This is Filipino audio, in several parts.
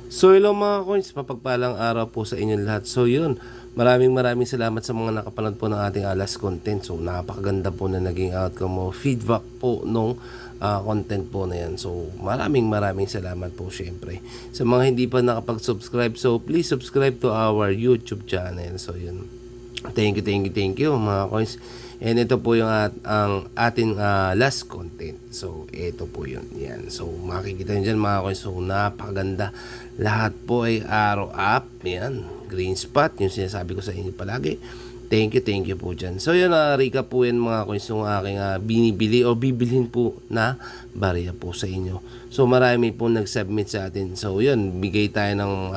So hello mga coins, mapagpalang araw po sa inyong lahat. So yun, maraming salamat sa mga nakapanood po ng ating last content. So napakaganda po na naging outcome mo, feedback po nung content po na yan. So maraming salamat po syempre. Sa mga hindi pa nakapag-subscribe, so please subscribe to our YouTube channel. So yun, thank you mga coins. And ito po yung ang ating last content. So ito po yun. Yan. So makikita nyo dyan mga coins. So napakaganda. Lahat po ay arrow up. Yan. Green spot. Yung sinasabi ko sa inyo palagi. Thank you po dyan. So yun, recap po yan mga coins yung aking binibili o bibilhin po na barya po sa inyo. So marami po nag-submit sa atin. So yun, bigay tayo ng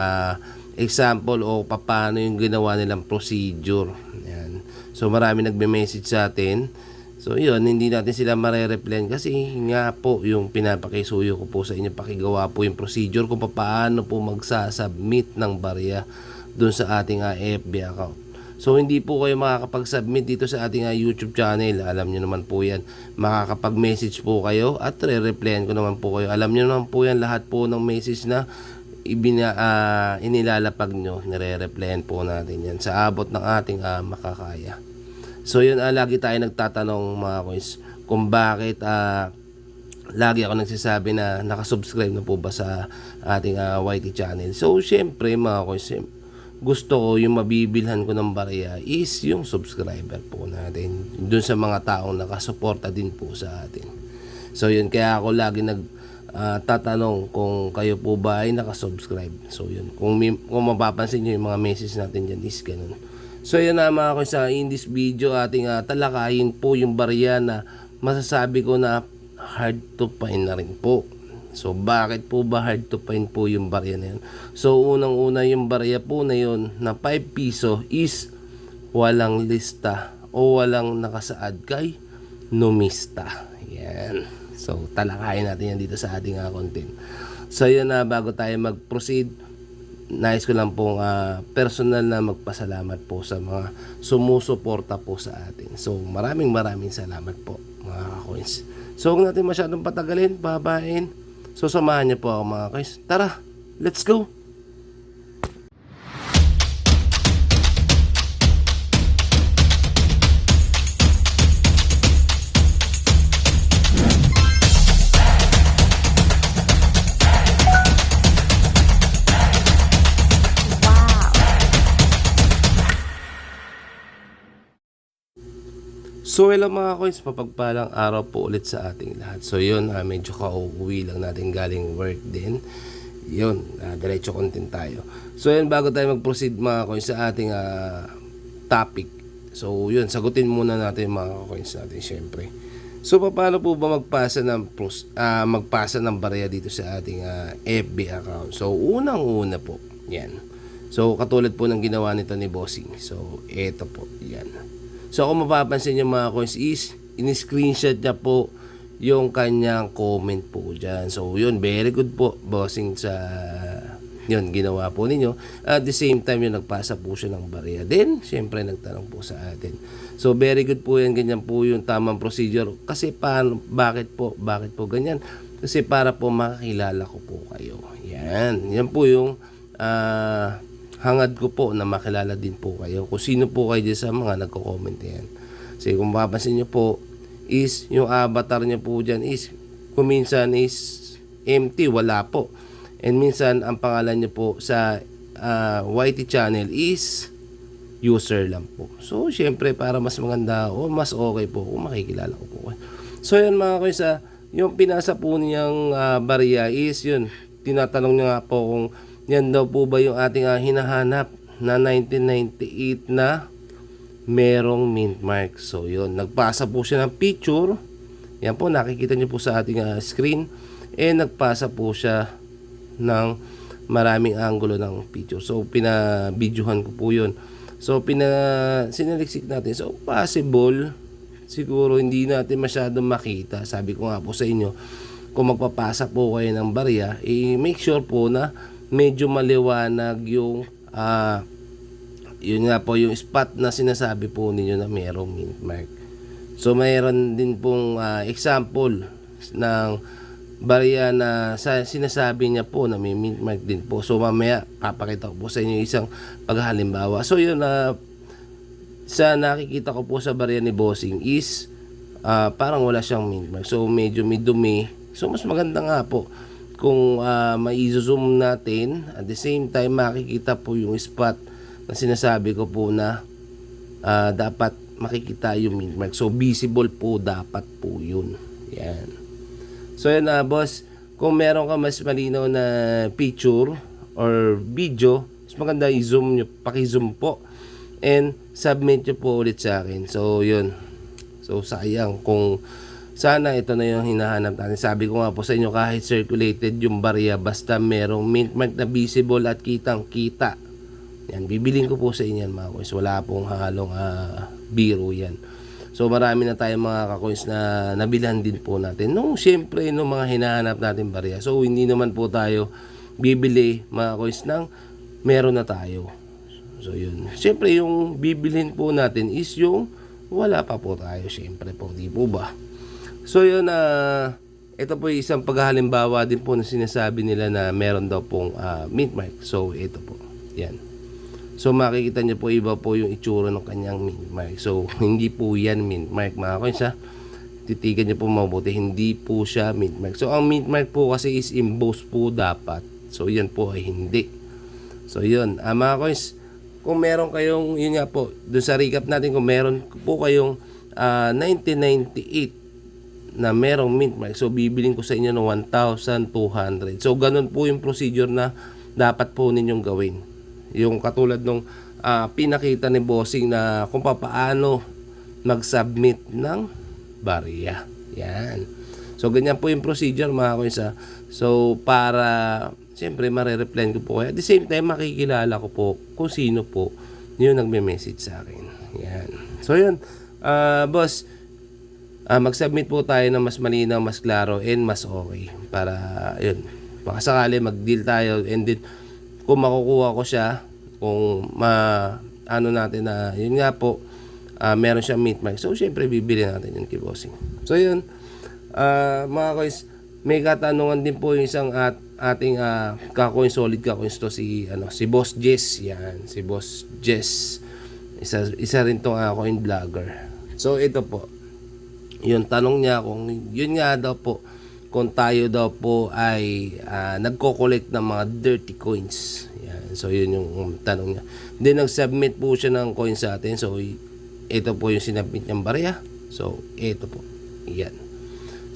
example o paano yung ginawa nilang procedure. Yan. So marami nagme-message sa atin. So yun, hindi natin sila mare-replyan kasi nga po yung pinapakisuyo ko po sa inyo, pakigawa po yung procedure kung paano po magsasubmit ng barya dun sa ating FB account. So hindi po kayo makakapag-submit dito sa ating YouTube channel. Alam nyo naman po yan. Makakapag-message po kayo at re-replyan ko naman po kayo. Alam nyo naman po yan, lahat po ng message na inilalapag nyo, nire-replyan po natin yan sa abot ng ating makakaya. So yun, lagi tayo nagtatanong mga coins kung bakit lagi ako nagsasabi na nakasubscribe na po ba sa ating YT channel. So syempre mga coins, gusto ko yung mabibilhan ko ng barya is yung subscriber po natin, dun sa mga taong nakasuporta din po sa atin. So yun, kaya ako lagi tatanong kung kayo po ba ay nakasubscribe. So yun, kung mapapansin nyo yung mga message natin dyan is ganun. So yun na mga coins, in this video ating talakayin po yung barya na masasabi ko na hard to find na rin po. So bakit po ba hard to find po yung barya na yun? So unang-una, yung barya po na yun na 5 piso is walang lista o walang nakasaad kay numista. Yan. So talakayin natin yan dito sa ating content. So yun na, bago tayo mag-proceed, nais ko lang pong personal na magpasalamat po sa mga sumusuporta po sa atin. So maraming salamat po mga coins. So huwag natin masyadong patagalin, babain. So samahan niyo po ako mga coins. Tara, let's go! So hello mga coins, mapagpalang araw po ulit sa ating lahat. So yun, medyo kauuwi lang natin galing work din. Yun, diretso content tayo. So yun, bago tayo mag-proceed mga coins sa ating topic. So yun, sagutin muna natin mga coins natin syempre. So paano po ba magpasa ng barya dito sa ating FB account? So unang-una po, yan. So katulad po ng ginawa nito ni Bossing. So eto po, yan. So kung mapapansin nyo mga coins is in-screenshot niya po yung kanyang comment po dyan. So yun, very good po Bossing sa yun ginawa po ninyo. At the same time yun, nagpasa po siya ng barya. Then syempre nagtanong po sa atin. So very good po yan, ganyan po yung tamang procedure. Kasi bakit po ganyan? Kasi para po makakilala ko po kayo. Yan po yung hangad ko po na makilala din po kayo kung sino po kayo sa mga nagko-comment yan. Kasi kung mapapansin nyo po is yung avatar nyo po dyan is kung minsan is empty, wala po. And minsan ang pangalan nyo po sa YT channel is user lang po. So syempre para mas maganda o mas okay po kung makikilala ko po kayo. So yan mga kuya, yung pinasa po niyang barya is yun, tinatanong niya nga po kung yan daw po ba yung ating hinahanap na 1998 na merong mint mark. So yun, nagpasa po siya ng picture. Yan po, nakikita niyo po sa ating screen. Nagpasa po siya ng maraming angulo ng picture. So pinabidyohan ko po yun. So sinaliksik natin. So possible, siguro hindi natin masyadong makita. Sabi ko nga po sa inyo, kung magpapasa po kayo ng barya, make sure po na medyo maliwanag yung yun nga po yung spot na sinasabi po ninyo na merong mint mark. So mayroon din pong example ng barya na sinasabi niya po na may mint mark din po. So mamaya papakita ko po sa inyo isang paghalimbawa. So yun, sa nakikita ko po sa barya ni Bossing is parang wala siyang mint mark. So medyo may dumi. So mas maganda nga po kung mai-zoom natin, at the same time makikita po yung spot na sinasabi ko po na dapat makikita yung mint mark. So visible po dapat po yun. Yan. So yun, boss, kung meron ka mas malinaw na picture or video, mas maganda i-zoom nyo, paki-zoom po and submit nyo po ulit sa akin. So yun, so sayang kung sana ito na yung hinahanap natin. Sabi ko nga po sa inyo, kahit circulated yung barya, basta merong mint mark na visible at kitang kita, yan, bibiling ko po sa inyo mga coins. Wala pong halong biro yan. So marami na tayong mga ka-coins na nabilhan din po natin. No, syempre no, mga hinahanap natin barya. So hindi naman po tayo bibili mga coins nang meron na tayo. So yun. Syempre yung bibilhin po natin is yung wala pa po tayo. Syempre po, di po ba? So yun, ito po isang paghalimbawa din po na sinasabi nila na meron daw pong mint mark. So ito po. Yan. So makikita nyo po, iba po yung itsura ng kanyang mint mark. So hindi po yan mint mark mga coins, titigan nyo po mabuti, hindi po siya mint mark. So ang mint mark po kasi is embossed po dapat. So yan po ay hindi. So yun, mga coins, kung meron kayong, yun nga po, dun sa recap natin, kung meron po kayong 1998 na merong mint mark, so bibiling ko sa inyo ng 1,200. So ganun po yung procedure na dapat po ninyong gawin. Yung katulad nung pinakita ni Bossing na kung paano mag-submit ng barya. Yan. So ganyan po yung procedure mga coins. So para siyempre mare-reply ko po kayo. At the same time makikilala ko po kung sino po yung nagme-message sa akin. Yan. So yun, boss, mag-submit po tayo ng mas malinaw, mas klaro, and mas okay. Para yun, baka sakali mag-deal tayo, and then kung makukuha ko siya, kung ano natin na yun nga po, meron siyang mint mark, so syempre bibili natin yun kay Bossing. So yun, mga coins, may katanungan din po yung isang ating ka-coin, solid ka-coins to, si Boss Jess. Yan, si Boss Jess, isa rin tong coin vlogger. So ito po, yun, tanong niya kung yun nga daw po, kung tayo daw po ay nagko-collect ng mga dirty coins. Yan. So yun yung tanong niya. Then nag-submit po siya ng coins sa atin. So ito po yung sinabit niyang barya. So ito po. Yan.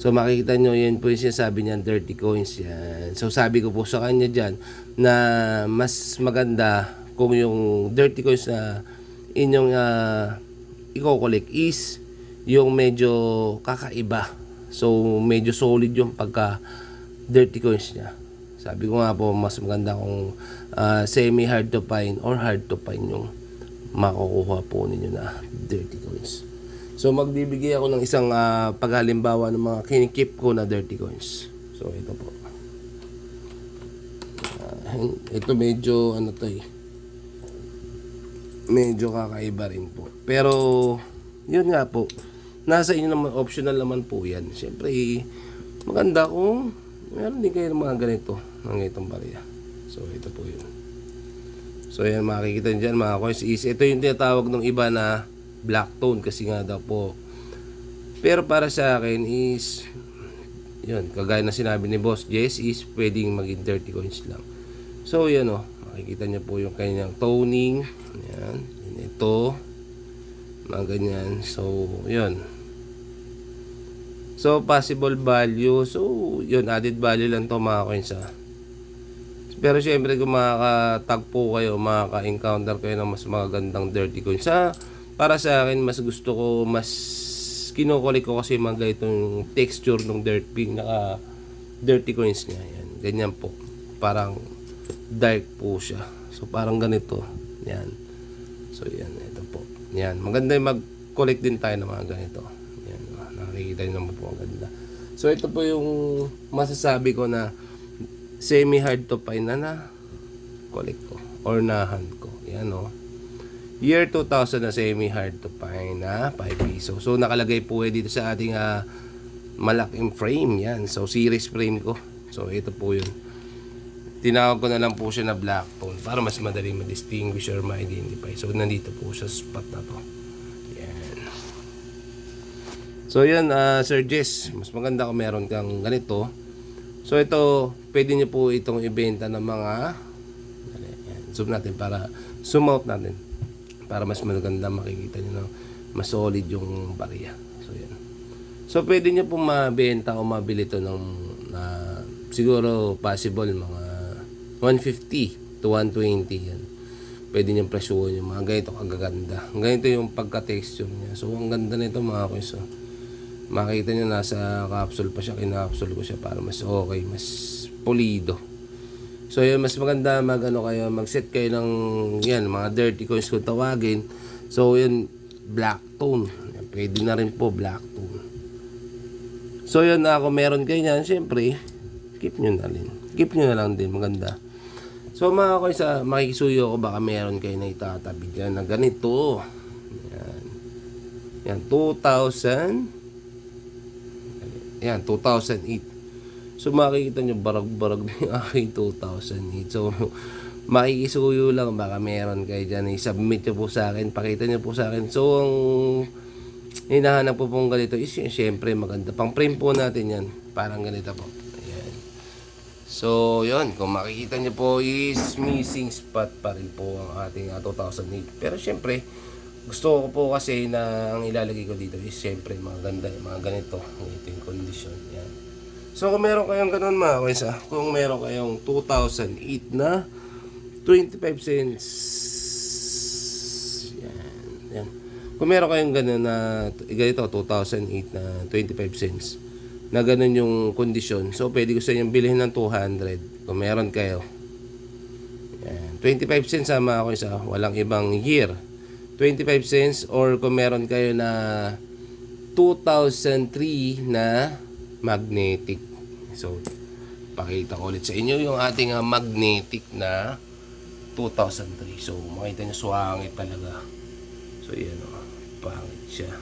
So makikita nyo, yun po yung sinasabi niya, dirty coins. Yan. So sabi ko po sa kanya dyan na mas maganda kung yung dirty coins na inyong i-collect is yung medyo kakaiba. So medyo solid yung pagka dirty coins niya. Sabi ko nga po, mas maganda kung semi hard to find or hard to find yung makukuha po ninyo na dirty coins. So magbibigay ako ng isang paghalimbawa ng mga kinikip ko na dirty coins. So ito po, ito medyo medyo kakaiba rin po, pero yun nga po, nasa inyo naman, optional naman po yan. Siyempre, maganda kung meron din kayo ng mga ganito, ng ganitong barya. So, ito po yun. So, yan, makikita nyo dyan mga coins. Ito yung tinatawag ng iba na black tone kasi nga daw po. Pero para sa akin is, yun, kagaya na sinabi ni Boss Jess, is pwedeng maging 30 coins lang. So, yan makikita nyo po yung kanyang toning. Yan, ito. Mga ganyan. So, yun. So, possible value. So, yun, added value lang to mga coins Pero syempre kung makakatagpo kayo, makaka-encounter kayo ng mas magagandang dirty coins. Para sa akin, mas gusto ko, mas kinukulik ko kasi mga itong texture ng dirty coins niya. Yan, ganyan po. Parang dark po siya. So, parang ganito. Yan. So, yan. Ito po. Yan. Maganda yung mag-collect din tayo ng mga ganito. Yan. Nakikita nyo naman po ang ganda. So, ito po yung masasabi ko na semi-hard to find na collect ko. Or na-hunt ko. Yan Year 2000 na semi-hard to find na 5 piso. So, nakalagay po dito sa ating malaking frame yan. So series frame ko. So ito po yun. Tinawag ko na lang po siya na black tone para mas madali ma-distinguish or ma-identify. So nandito po sa spot na to. Yan. So yan, Sir Jess, mas maganda kung meron kang ganito. So ito, pwede nyo po itong ibenta ng mga, yan, zoom natin para zoom out natin para mas maganda makikita nyo na mas solid yung barya. So yan. So pwede nyo po mabenta o mabili ito ng siguro possible mga 150 to 120 yan. Pwede nyo presyuhan yung mga ganito kagaganda. Ganito yung pagka-texture niya. So ang ganda nito mga kuys. So, makita nyo nasa capsule pa siya. Kinapsule ko siya para mas okay, mas pulido. So yun, mas maganda mag-set kayo ng yan, mga dirty coins kung tawagin. So yun, black tone. Pwede na rin po black tone. So yun, kung meron kayo yan, syempre keep nyo na rin. Keep nyo na lang din, maganda. So mga koy, makikisuyo ko baka meron kayo na itatabi dyan na ganito. Yan. Yan, 2008. So makikita nyo barag-barag na yung aking 2008. So makikisuyo lang baka meron kayo dyan. I-submit nyo po sa akin. Pakita nyo po sa akin. So ang hinahanap po pong ganito is syempre maganda. Pang frame po natin yan. Parang ganito po. So, yun. Kung makikita nyo po is missing spot pa rin po ang ating 2008. Pero syempre, gusto ko po kasi na ang ilalagay ko dito is syempre maganda, mga ganito. Ito yung condition. Yan. So, kung meron kayong ganun mga kuya, kung meron kayong 2008 na 25 cents. Yan. Yan. Kung meron kayong ganun na ganito, 2008 na 25 cents. Na ganun yung kondisyon. So, pwede ko sa inyong bilhin ng 200 kung meron kayo. Yan. 25 cents sama ako isa. Walang ibang year. 25 cents or kung meron kayo na 2003 na magnetic. So, pakita ko ulit sa inyo yung ating magnetic na 2003. So, makita nyo swangit talaga. So, yan o. Pangit siya.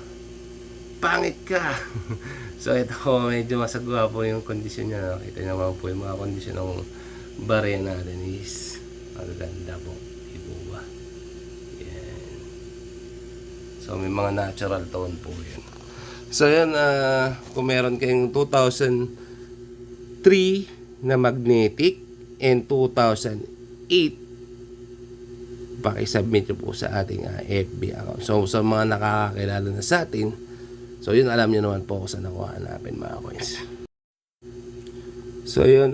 Pangit ka! So ito medyo masagwa po yung kondisyon niya. Kita niyo naman po yung mga kondisyon ng barya natin is magaganda po. Ibo ba? Yan. So may mga natural tone po yan. So yan, kung meron kayong 2003 na magnetic and 2008, pakisubmit nyo po sa ating FB account. So sa mga nakakakilala na sa atin, so yun, alam niyo naman po kung saan ako hanapin mga coins. So yun,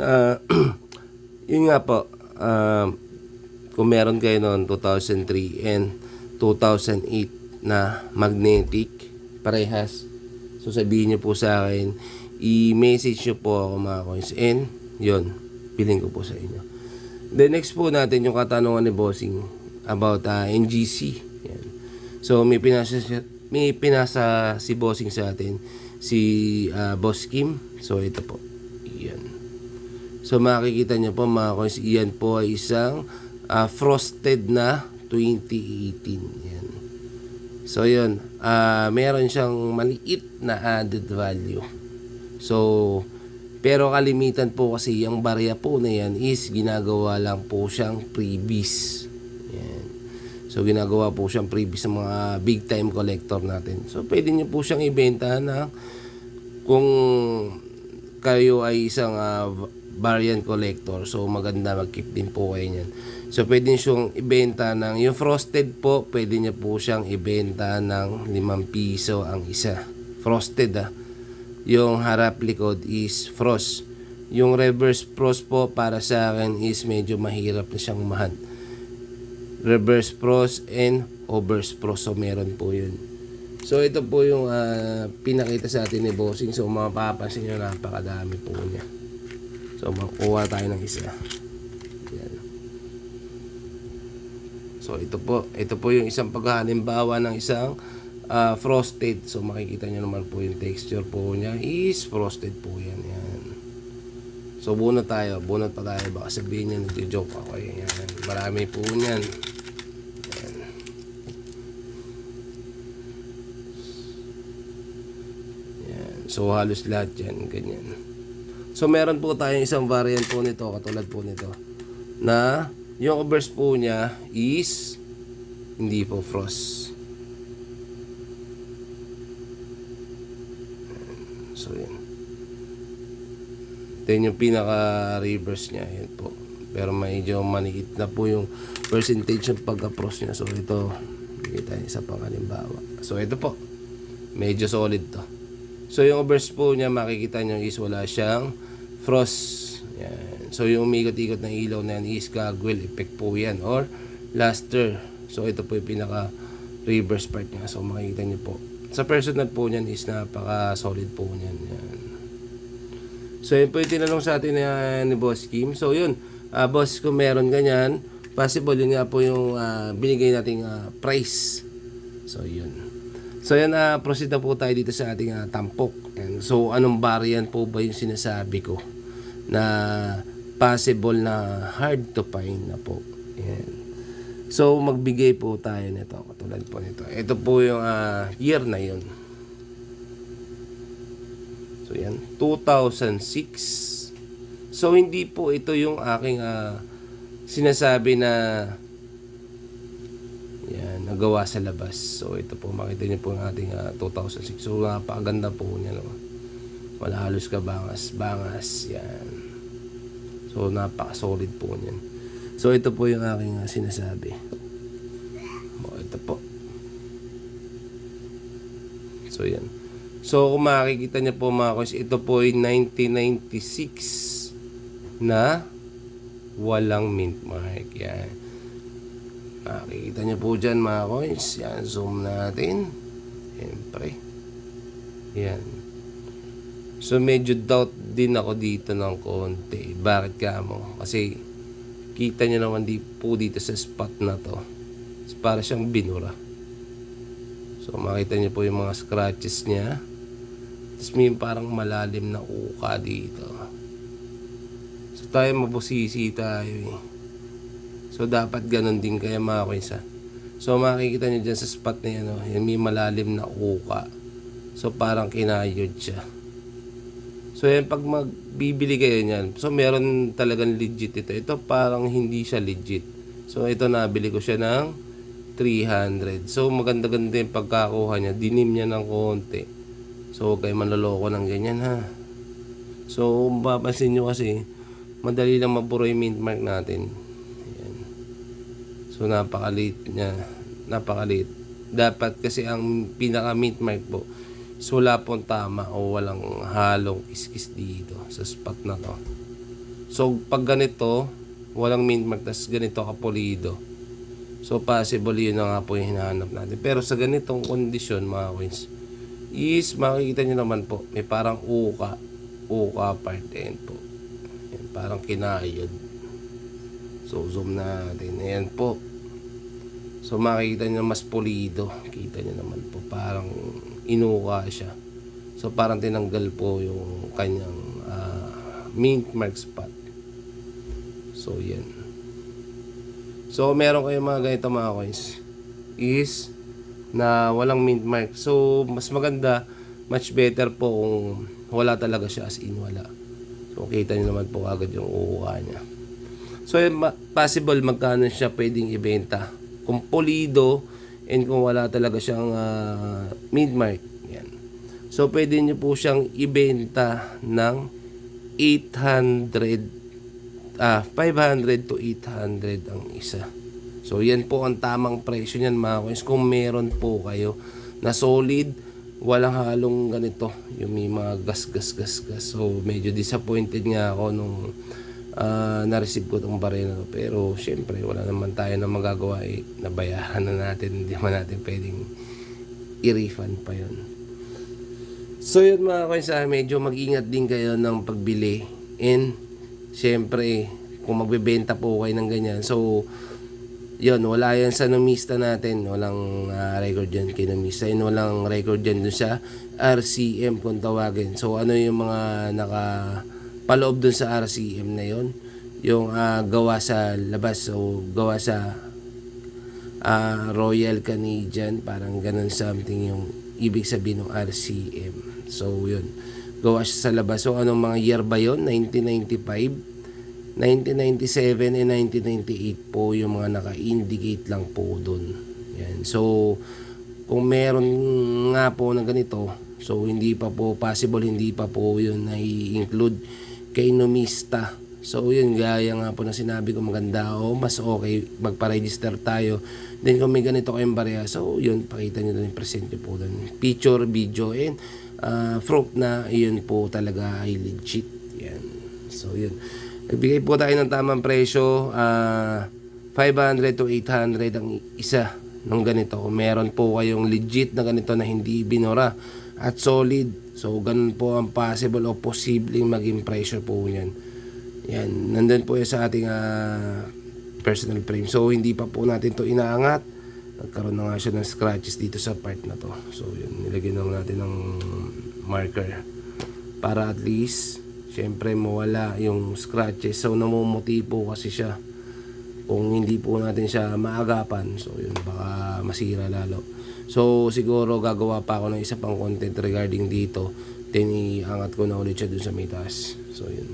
yun nga po, kung meron kayo noon 2003 and 2008 na magnetic, parehas, so sabihin niyo po sa akin, i-message niyo po ako mga coins, and yun, piling ko po sa inyo. The next po natin yung katanungan ni Bossing about NGC. Yan. So may pinasa si Bossing sa atin, si Boss Kim. So ito po, yan. So makikita nyo po mga coins, yan po ay isang frosted na 2018. Yan. So yun, meron siyang maliit na added value. So pero kalimitan po kasi yung barya po na yan is ginagawa lang po siyang freebies. Yan. So, ginagawa po siyang freebies sa mga big time collector natin. So, pwede nyo po siyang ibenta na kung kayo ay isang variant collector. So, maganda mag-keep din po kayo niyan. So, pwede nyo siyang ibenta ng, yung frosted po, pwede nyo po siyang ibenta ng 5 piso ang isa. Frosted Yung harap likod is frost. Yung reverse frost po para sa akin is medyo mahirap na siyang mahan. Reverse frost and overse frost. So meron po yun. So ito po yung pinakita sa atin ni Bossing. So mapapansin nyo, napakadami po niya. So makuha tayo ng isa. Yan. So ito po yung isang paghalimbawa ng isang frosted. So makikita nyo naman po yung texture po niya is frosted po yan. Yan. So bunot pa tayo. Baka sabihin nyo nag-joke ako. Yan. Marami po niyan. So halos lahat yan, ganyan. So meron po tayong isang variant po nito, katulad po nito, na yung overburst po niya is hindi po frost. So yan. Then yung pinaka-reverse niya, yan po. Pero medyo maniit na po yung percentage ng pagka-frost niya. So ito, kita niyo sa panghalimbawa. So ito po, medyo solid to. So yung overburst po niya, makikita niyo is wala siyang frost. Yan. So yung umikot-ikot na ilaw na yan is cogwheel effect po yan or luster. So ito po yung pinaka-reverse part niya. So makikita niyo po. Sa personal po niyan is napaka-solid po niyan. Yan. So yun po yung tinanong sa atin ni Boss Kim. So yun, boss, kung meron ganyan, possible yun nga po yung binigay nating price. So yun. So yan, proceed na po tayo dito sa ating tampok. And so anong variant po ba yung sinasabi ko na possible na hard to find na po. Yan. So magbigay po tayo nito, katulad po nito. Ito po yung year na yun. So yan, 2006. So hindi po ito yung aking sinasabi na yan, nagawa sa labas. So ito po, makita niyo po ang ating 2006. So napakaganda po niya, no? Wala halos kabangas-bangas. Yan. So napaka-solid po niyan. So ito po yung aking sinasabi. Ito po. So yan. So kung makikita niyo po mga koys, ito po ay 1996 na walang mint mark. Yan. Makikita nyo po dyan mga coins. Yan, zoom natin. Siyempre. Yan. So medyo doubt din ako dito ng konti. Bakit ka mo? Kasi kita nyo naman po dito sa spot na to. Para siyang binura. So makita nyo po yung mga scratches niya. Tapos may parang malalim na uka dito. So tayo mabusisi tayo eh. So dapat ganun din kaya mga koins. So makikita nyo dyan sa spot na yan, yung may malalim na uka. So parang kinayod siya. So yan, pag magbibili kayo niyan, so meron talagang legit ito. Ito parang hindi siya legit. So ito, nabili ko siya ng 300. So maganda-ganda yung pagkakuha niya. Dinim niya ng konti. So huwag kayo manloloko ng ganyan ha. So mapapansin nyo kasi madali lang maburo yung mint mark natin. So napakaliit niya. Napakaliit. Dapat kasi ang pinaka mint mark po, so wala pong tama o walang halong kiskis dito sa spot na to. So pag ganito, walang mint mark, tas ganito kapulido, so possible yun na nga po yung hinahanap natin. Pero sa ganitong kondisyon mga coins, is makikita nyo naman po, may parang uka part end po. Yan, parang kinayod. So zoom natin. Ayan po. So makikita nyo mas pulido. Kita nyo naman po, parang inuka siya. So parang tinanggal po yung kanyang mint mark spot. So yan. So meron kayong mga ganito mga coins is na walang mint mark. So mas maganda, much better po kung wala talaga siya, as in wala. So kita nyo naman po agad yung uka niya. So possible magkano siya pwedeng ibenta kung pulido and kung wala talaga siyang mint mark. Yan. So pwede nyo po siyang ibenta ng 500 to 800 ang isa. So yan po ang tamang presyo niyan mga coins kung meron po kayo na solid, walang halong ganito, yung may mga gas. So medyo disappointed nga ako nung na-receive ko itong baril na to. Pero syempre wala naman tayo na magagawa eh. Nabayaran na natin, hindi naman natin pwedeng i-refund pa yun. So yun mga coins, medyo mag-ingat din kayo ng pagbili. And syempre kung magbebenta po kayo ng ganyan, so yun, wala yan sa numista natin. Walang record dyan kay numista. And walang record dyan dun sa RCM kung tawagin. So ano yung mga paloob dun sa RCM na yon, yung gawa sa labas o gawa sa Royal Canadian, parang ganun something yung ibig sabihin ng RCM. So yun, gawa siya sa labas. So anong mga year ba yun? 1995, 1997 and 1998 po yung mga naka-indicate lang po dun. Yan. So kung meron nga po na ganito, so hindi pa po possible, hindi pa po yun na-include kay Numista. So yun, gaya nga po na sinabi ko, maganda o mas okay magpa-register tayo. Then kung may ganito kayong barya, so yun, pakita nyo doon yung present nyo po doon, picture, video, and proof na yun po talaga ay legit. Yan. So yun, nagbigay po tayo ng tamang presyo, 500 to 800 ang isa ng ganito. Kung meron po kayong legit na ganito na hindi binura at solid, so ganun po ang possible o posibleng maging presyo po yan. Yan, nandun po yan sa ating personal frame. So hindi pa po natin to inaangat. Nagkaroon na nga siya ng scratches dito sa part na to. So yun, nilagyan lang natin ng marker para at least syempre mawala yung scratches. So namumuti po kasi siya kung hindi po natin siya maagapan. So yun, baka masira lalo. So siguro gagawa pa ako ng isa pang content regarding dito, then iangat ko na ulit siya dun sa may taas. So yun,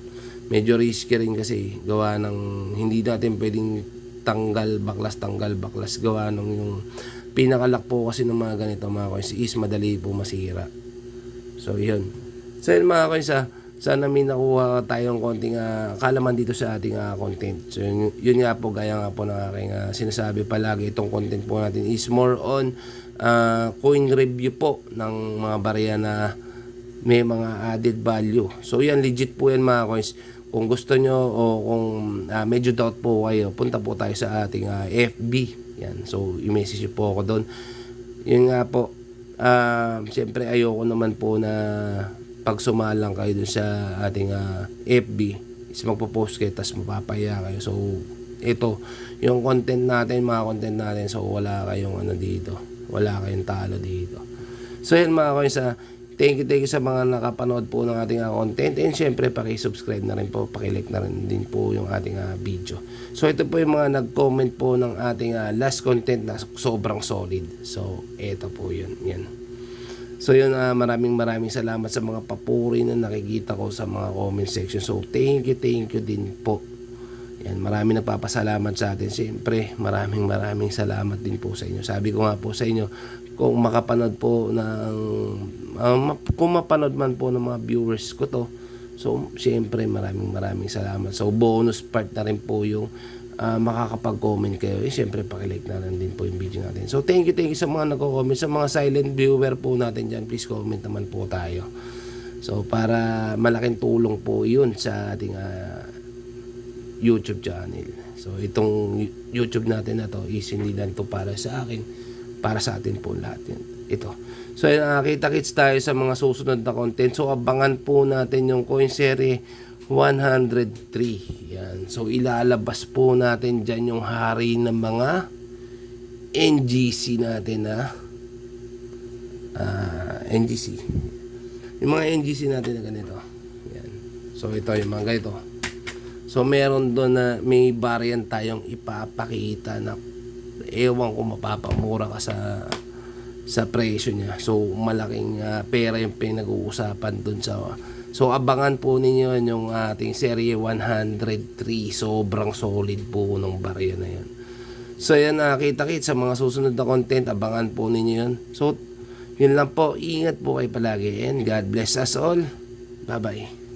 medyo risky rin kasi gawa ng hindi natin pwedeng tanggal baklas gawa ng yung pinakalak po kasi ng mga ganito mga coins is madali po masira. So yun, so yun mga coins, sana may nakuha tayong konting kalaman dito sa ating content. So yun nga po, gaya nga po ng aking sinasabi palagi, itong content po natin is more on coin review po ng mga barya na may mga added value. So yan, legit po yan mga coins. Kung gusto nyo o kung medyo doubt po kayo, punta po tayo sa ating FB. Yan, so i-message po ako doon. Yun nga po, siyempre ayoko naman po na pag sumalang kayo dun sa ating FB is magpo-post kayo tapos mapapaya kayo. So ito yung content natin, mga content natin, so wala kayong dito, wala kayong talo dito. So yun mga coins, thank you sa mga nakapanood po ng ating content, and syempre paki-subscribe na rin po, paki-like na rin din po yung ating video. So ito po yung mga nag-comment po ng ating last content na sobrang solid. So ito po yun, yan. So yun, maraming salamat sa mga papuri na nakikita ko sa mga comment section. So thank you din po. Yan, maraming nagpapasalamat sa atin. Siyempre, maraming salamat din po sa inyo. Sabi ko nga po sa inyo, kung makapanood po kung mapanood man po ng mga viewers ko to, so siyempre maraming salamat. So bonus part na rin po yung makakapag-comment kayo. Siyempre pakilike na rin din po yung video natin. So thank you sa mga nagko-comment. Sa mga silent viewer po natin dyan, please comment naman po tayo. So para malaking tulong po yun sa ating YouTube channel. So itong YouTube natin na to is hindi lang to para sa akin, para sa atin po lahat yan. Ito. So kita-kits tayo sa mga susunod na content. So abangan po natin yung coin series 103. Yan. So ilalabas po natin dyan yung hari ng mga NGC natin NGC. Yung mga NGC natin na ganito. Yan. So ito yung mga ganito. So meron doon na may variant tayong ipapakita na ewan ko mapapamura ka sa presyo niya. So malaking pera yung pinag-uusapan doon sa. So abangan po ninyo yung ating serie 103. Sobrang solid po ng barya na yan. So yan, kita-kits sa mga susunod na content. Abangan po ninyo yun. So yun lang po. Ingat po kayo palagi and God bless us all. Bye bye.